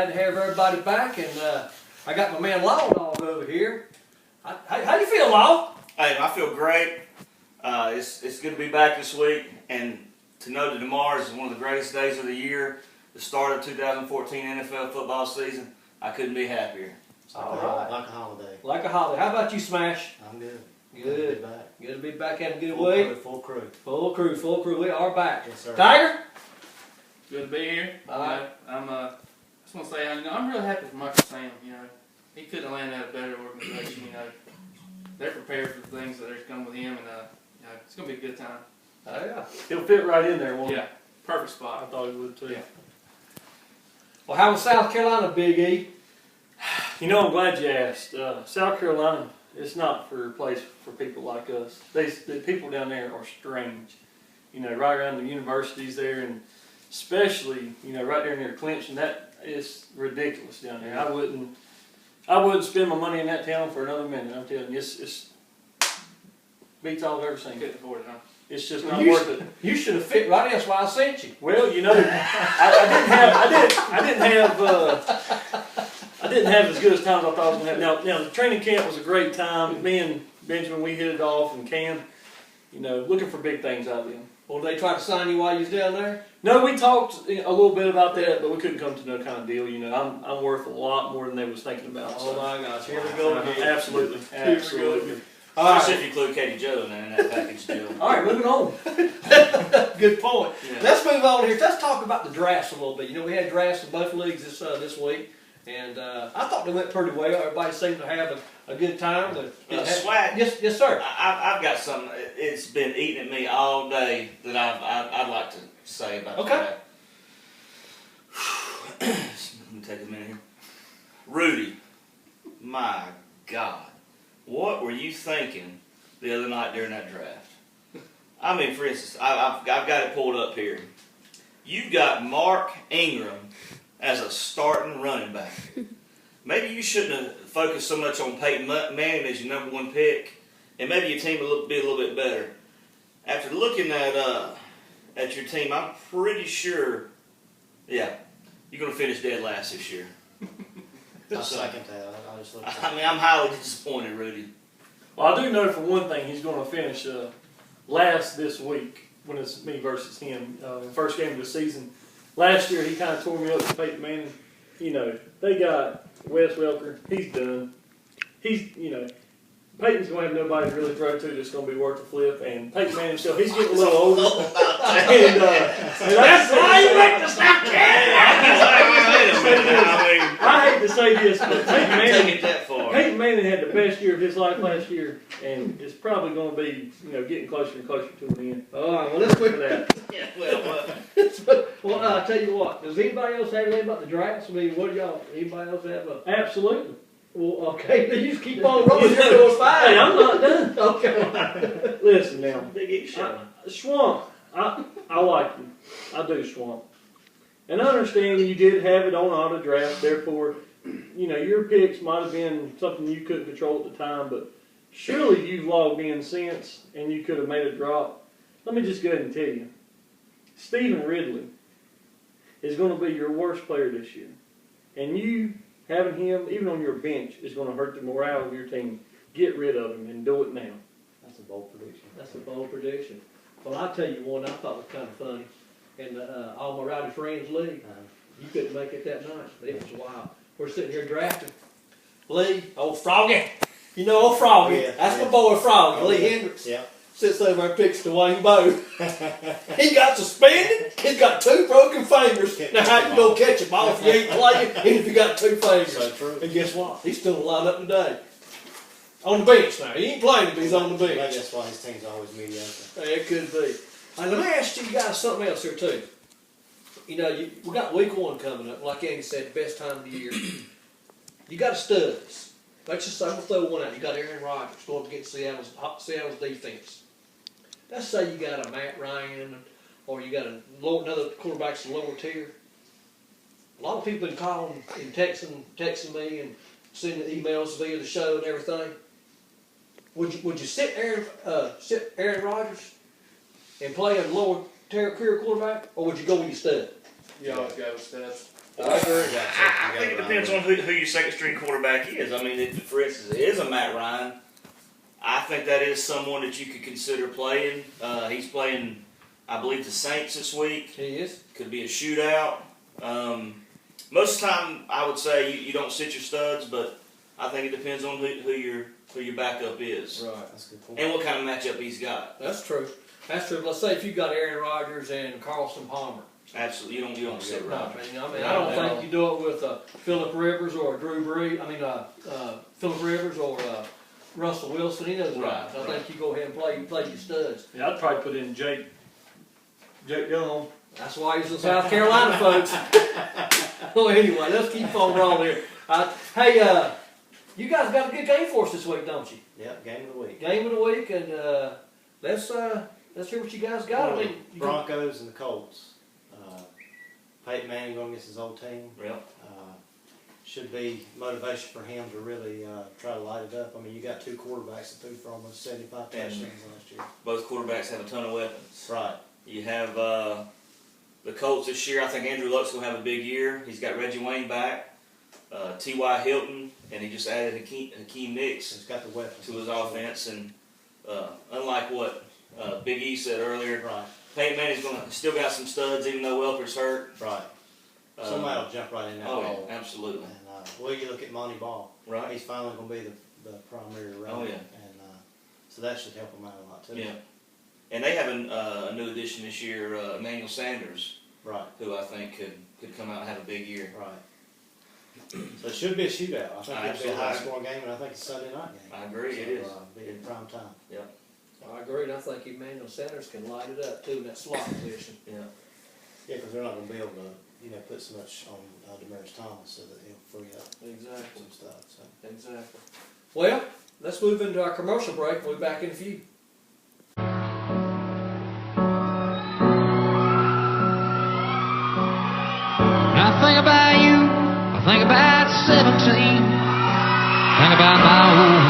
glad to have everybody back, and I got my man Law Dog over here. How you feel, Law? Hey, I feel great. It's good to be back this week, and to know that tomorrow is one of the greatest days of the year, the start of 2014 NFL football season. I couldn't be happier. All right. Like a holiday. Like a holiday. How about you, Smash? I'm good. Good. Good Good to be back. Having a good full week. crew, full crew. Full crew. Full crew. We are back. Yes, sir. Tiger? Good to be here. All right. I just want to say, I'm really happy for Michael Sam. He couldn't have landed at a better organization. They're prepared for the things that are coming with him, and it's going to be a good time. Oh, yeah. He'll fit right in there, won't he? Yeah, perfect spot. I thought he would too. Yeah. Well, how was South Carolina, Big E? You know, I'm glad you asked. South Carolina, it's not for a place for people like us. The people down there are strange. Right around the universities there, and especially, right there near Clemson, that is ridiculous down there. I wouldn't spend my money in that town for another minute. I'm telling you, it's beats all I've ever seen. Couldn't afford it, huh? It's just not worth it. You should have fit right in. That's why I sent you. Well, I didn't have as good as time as I thought I was going to have. Now, the training camp was a great time. Me and Benjamin, we hit it off, and Cam, looking for big things out of them. Well, did they try to sign you while you was down there? No, we talked a little bit about that, but we couldn't come to no kind of deal. I'm worth a lot more than they was thinking about. Oh my gosh, here we go again. Absolutely, absolutely. Especially if you include Katie Joe in that package deal. All right, moving on. Good point. Yeah. Let's move on here. Let's talk about the drafts a little bit. We had drafts in both leagues this week, and I thought they went pretty well. Everybody seemed to have a good time. Swag. Yes, sir. I've got something. It's been eating at me all day that I'd like to say about that. Let me take a minute here. Rudy, my God, what were you thinking the other night during that draft? I mean, for instance, I've got it pulled up here. You've got Mark Ingram as a starting running back. Maybe you shouldn't have focused so much on Peyton Manning as your #1 pick, and maybe your team will be a little bit better. After looking at your team, I'm pretty sure, you're going to finish dead last this year. I second that. I just looked I mean, I'm highly disappointed, Rudy. Well, I do know for one thing he's going to finish last this week when it's me versus him in the first game of the season. Last year he kind of tore me up with Peyton Manning. They got Wes Welker. He's done. Peyton's going to have nobody to really throw to that's going to be worth the flip. And Peyton Manning himself, he's getting a little older. and that's why you make the South I hate to say this, but Peyton Manning had the best year of his life last year, and it's probably going to be, getting closer and closer to the end. All right, well, let's quit For that. Well, I'll tell you what. Does anybody else have anything about the drafts? I mean, what do y'all? Anybody else have a? Absolutely. Well, okay, then you just keep on rolling. You're doing fine. Hey, I'm not done. Okay. Listen now. Big E show. Swamp, I like you. I do, Swamp. And I understand you did have it on auto draft, therefore, your picks might have been something you couldn't control at the time, but surely you've logged in since and you could have made a drop. Let me just go ahead and tell you. Stephen Ridley is going to be your worst player this year. And you having him, even on your bench, is going to hurt the morale of your team. Get rid of him and do it now. That's a bold prediction. That's a bold prediction. Well, I'll tell you one I thought was kind of funny. In the All My Rowdy Friends League, you couldn't make it that night, but it was wild. We're sitting here drafting. Lee, old Froggy. Old Froggy. Yeah, That's my boy Froggy, Lee Hendricks. Yeah. Sits over and picks Dwayne Bowe. He got suspended. He's got 2 broken fingers. Now, how you gonna catch a ball if you ain't playing, and if you got 2 fingers? So true. And guess what? He's still lined up today. On the bench now. He ain't playing, but he's on the bench. Maybe that's why his team's always mediocre. It could be. Let me ask you guys something else here too. We got week 1 coming up. Like Andy said, best time of the year. You got studs. Let's just say, I'm gonna throw one out. You got Aaron Rodgers going against Seattle's defense. Let's say you got a Matt Ryan, or you got another quarterback's a lower tier. A lot of people been calling and texting me and sending emails via the show and everything. Would you sit Aaron Rodgers and play a lower tier quarterback, or would you go with your stud? You always go with studs. I agree. I think it depends on who your second string quarterback is. I mean, for instance, it is a Matt Ryan. I think that is someone that you could consider playing. He's playing, I believe, the Saints this week. He is. Could be a shootout. Most of the time, I would say you don't sit your studs, but I think it depends on who your backup is. Right. That's a good point. And what kind of matchup he's got. That's true. That's true. Let's say if you got Aaron Rodgers and Carlson Palmer. Absolutely, you don't sit No, Rodgers. I don't think you do it with Phillip Rivers or Drew Brees. Phillip Rivers or Russell Wilson. He does Right, right. I think you go ahead and play your studs. Yeah, I'd probably put in Jake Young. That's why he's in South Carolina, folks. Well, anyway, let's keep on rolling here. Hey, you guys got a good game for us this week, don't you? Yep, game of the week. Game of the week, and let's hear what you guys got. I mean, Broncos and the Colts. Peyton Manning going against his old team. Yep. Should be motivation for him to really try to light it up. I mean, you got two quarterbacks that threw for almost 75 touchdowns last year. Both quarterbacks have a ton of weapons. Right. You have the Colts this year. I think Andrew Luck's going to have a big year. He's got Reggie Wayne back, T.Y. Hilton, and he just added Hakeem Nicks He's got the weapons to his offense. And unlike what Big E said earlier, Right. Peyton Manning's still got some studs, even though Welker's hurt. Right. Somebody will jump right in that Oh, hole. yeah, absolutely. And you look at Monty Ball. Right. He's finally going to be the primary runner. Oh, yeah. And so that should help him out a lot too. Yeah. And they have a new addition this year, Emmanuel Sanders, Right. who I think could come out and have a big year. Right. So it should be a shootout. I think it'll be a Absolutely. high-scoring game, and I think it's a Sunday night game. I agree, So, it is. Be in prime time. I agree, and I think Emmanuel Sanders can light it up too in that slot position. Yeah. Yeah, because they're not going to be able to, put so much on Demaryius Thomas so that he'll free up Exactly. some stuff. So. Exactly. Well, let's move into our commercial break. We'll be back in a few. When I think about you, I think about 17. Think about my old.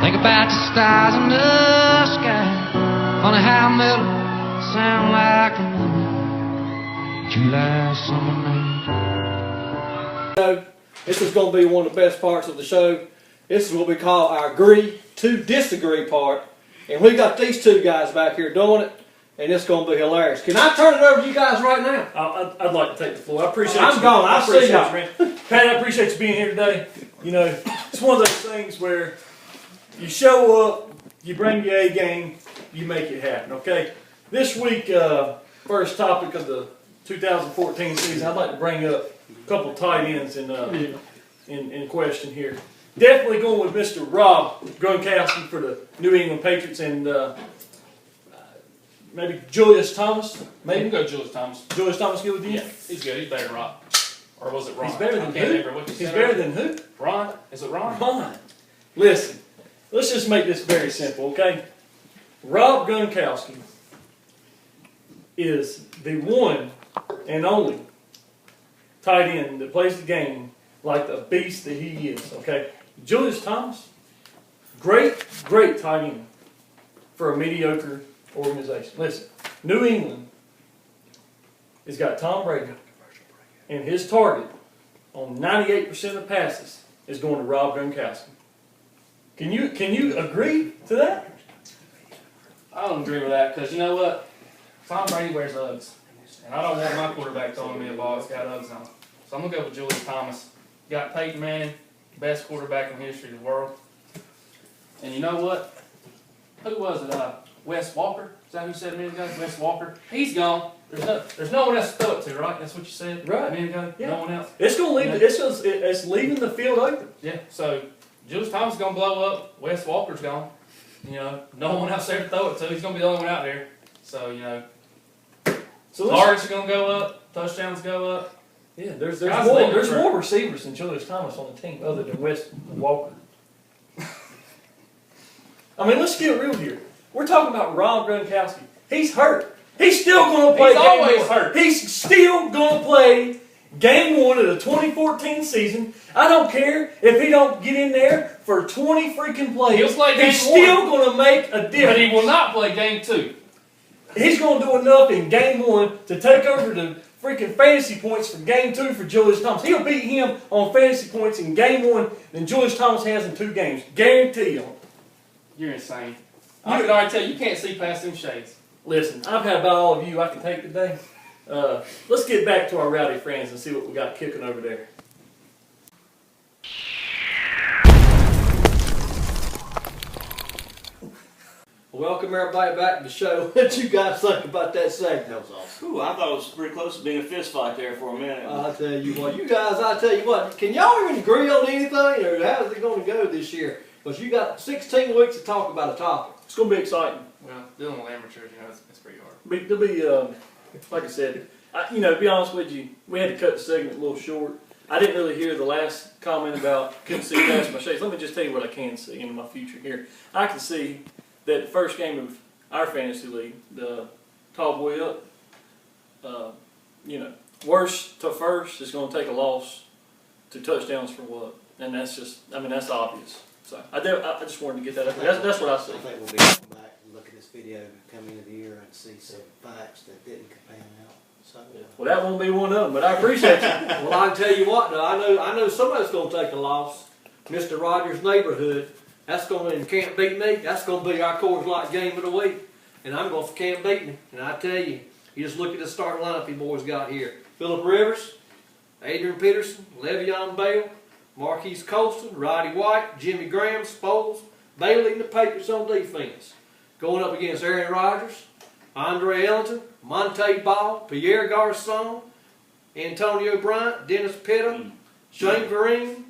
Think about the stars in the sky. Funny how mellow sound like a moon. July summer night. This is going to be one of the best parts of the show. This is what we call our agree to disagree part. And we got these two guys back here doing it. And it's going to be hilarious. Can I turn it over to you guys right now? I'd like to take the floor. I appreciate I'm you. gone. I'll see appreciate y'all. you, man. Pat, I appreciate you being here today. It's one of those things where you show up, you bring your A game, you make it happen, okay? This week, first topic of the 2014 season, I'd like to bring up a couple tight ends in question here. Definitely going with Mr. Rob Gronkowski for the New England Patriots and maybe Julius Thomas. Maybe go Julius Thomas. Julius Thomas good with you? Yeah, he's good. He's better than Ron. Or was it Ron? He's better than I can't who? remember what you He's said better earlier. than who? Ron. Is it Ron? Ron. Listen, let's just make this very simple, okay? Rob Gronkowski is the one and only tight end that plays the game like the beast that he is, okay? Julius Thomas, great tight end for a mediocre organization. Listen, New England has got Tom Brady, and his target on 98% of passes is going to Rob Gronkowski. Can you agree to that? I don't agree with that because you know what? Tom Brady wears Uggs. And I don't want my quarterback throwing me a ball that's got Uggs on. So I'm going to go with Julius Thomas. Got Peyton Manning, best quarterback in the history of the world. And you know what? Who was it? Wes Walker? Is that who said a minute ago? Wes Walker? He's gone. There's no one else to throw it to, right? That's what you said? Right. A minute ago? Yeah. No one else? It's going to leave. It's leaving the field open. Yeah. So Julius Thomas is going to blow up. Wes Walker's gone. No one else there to throw it to. He's going to be the only one out there. So, So targets are going to go up. Touchdowns go up. yeah, there's Guys more leaving there's for- more receivers than Julius Thomas on the team other than Wes Walker. I mean, let's get real here. We're talking about Rob Gronkowski. He's hurt. He's still going to play. He's always hurt. He's still going to play game 1 of the 2014 season. I don't care if he don't get in there for 20 freaking plays. He'll play game He's still 1. going to make a difference. But he will not play game 2. He's going to do enough in game 1 to take over the freaking fantasy points for game 2 for Julius Thomas. He'll beat him on fantasy points in game 1 than Julius Thomas has in 2 games. Guarantee you. You're insane. I can already tell you can't see past them shades. Listen, I've had about all of you I can take today. Let's get back to our rowdy friends and see what we got kicking over there. Welcome everybody back to the show. What you guys think about that segment? That was awesome. Ooh, I thought it was pretty close to being a fist fight there for a minute. I'll tell you what, I tell you what, can y'all even agree on anything, or how's it going to go this year? Because you got 16 weeks to talk about a topic. It's going to be exciting. Well, dealing with amateurs, it's pretty hard. There'll be, like I said, to be honest with you, we had to cut the segment a little short. I didn't really hear the last comment about couldn't see past my shades. Let me just tell you what I can see in my future here. I can see that the first game of our fantasy league, the tall boy up, worst to first is going to take a loss to touchdowns for what? And that's just, that's obvious. So I just wanted to get that up there. That's what I see. I think we'll be going back and look at this video coming into the year and see some facts that didn't pan out. So, Well, that won't be one of them, but I appreciate you. Well, I can tell you what, though, I know somebody's going to take a loss. Mr. Rogers' neighborhood, that's going to, and Can't Beat Me, that's going to be our Coors Light game of the week. And I'm going for Can't Beat Me. And I tell you, you just look at the starting lineup you boys got here. Phillip Rivers, Adrian Peterson, Le'Veon Bell, Marquise Colston, Roddy White, Jimmy Graham, Spoles, Bailey, and the Patriots on defense. Going up against Aaron Rodgers, Andre Ellington, Monte Ball, Pierre Garçon, Antonio Bryant, Dennis Pitta, Shane Vereen,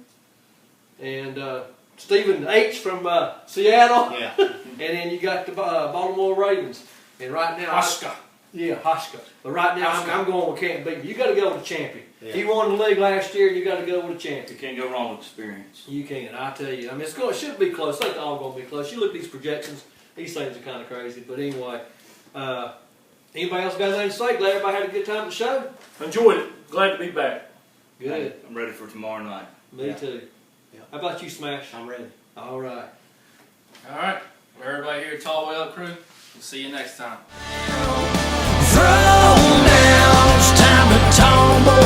and Stephen H. from Seattle. yeah. And then you got the Baltimore Ravens. And right now, Oscar. Hoshka. But right now, I'm going with Can't Beat Me. You got to go with a champion. Yeah. He won the league last year, and you got to go with a You champion. can't go wrong with experience. You can, I tell you. It should be close. I think they're all going to be close. You look at these projections; these things are kind of crazy. But anyway, anybody else got anything to say? Glad everybody had a good time at the show. Enjoyed it. Glad to be back. Good. I'm ready for tomorrow night. Me Yeah. too. Yeah. How about you, Smash? I'm ready. All right. All right. Well, everybody here at Tall Way Up Crew, we'll see you next time. Throw down, it's time to tumble.